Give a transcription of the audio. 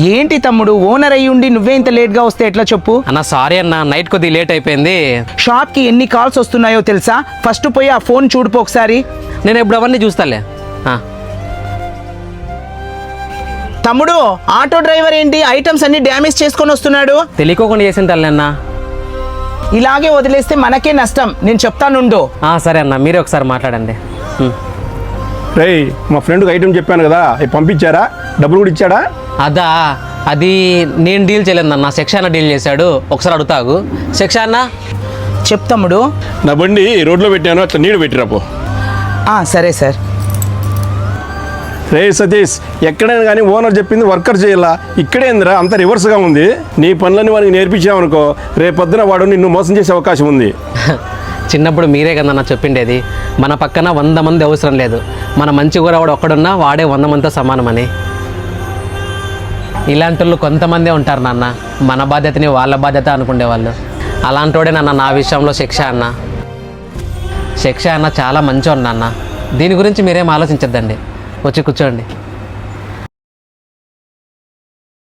ఏంటి తమ్ముడు, ఓనర్ అయ్యి ఉండి నువ్వే ఇంత లేట్గా వస్తే ఎట్లా చెప్పు? అన్న సారీ అన్న, నైట్ కొద్దిగా లేట్ అయిపోయింది. షాప్కి ఎన్ని కాల్స్ వస్తున్నాయో తెలుసా? ఫస్ట్ పోయి ఆ ఫోన్ చూడుపో ఒకసారి. నేను ఇప్పుడు అవన్నీ చూస్తాలే. తమ్ముడు, ఆటో డ్రైవర్ ఏంటి ఐటమ్స్ అన్ని డ్యామేజ్ చేసుకొని వస్తున్నాడు? తెలియకోకుండా చేసిన తల్లి అన్న. ఇలాగే వదిలేస్తే మనకే నష్టం, నేను చెప్తానుండు. సరే అన్న, మీరే ఒకసారి మాట్లాడండి. రేయ్, మా ఫ్రెండ్కి ఐటమ్ చెప్పాను కదా, అవి పంపించారా? డబ్బులు కూడా ఇచ్చాడా? అది నేను డీల్ చేయలేదు అన్న, శిక్ష డీల్ చేశాడు. ఒకసారి అడుగుతాగు. శిక్ష అన్న చెప్తమ్ముడు. నా బండి రోడ్లో పెట్టాను, అట్లా నీడు పెట్టిరాపో. సరే సార్. రే సతీష్, ఎక్కడైనా కానీ ఓనర్ చెప్పింది వర్కర్ చేయాలా? ఇక్కడేందిరా అంత రివర్స్గా ఉంది. నీ పనులన్నీ వాడికి నేర్పించామనుకో, రేపొద్దున వాడు నిన్ను మోసం చేసే అవకాశం ఉంది. చిన్నప్పుడు మీరే కదా నా చెప్పిండేది, మన పక్కన 100 మంది అవసరం లేదు, మన మంచి కూరవాడు ఒక్కడున్నా వాడే 100 మందితో సమానమని. ఇలాంటి వాళ్ళు కొంతమందే ఉంటారు నాన్న, మన బాధ్యతని వాళ్ళ బాధ్యత అనుకునేవాళ్ళు. అలాంటోడే నాన్న నా విషయంలో శిక్ష అన్న. శిక్ష అన్న చాలా మంచోడు నాన్న, దీని గురించి మీరేం ఆలోచించద్దండి. వచ్చి కూర్చోండి.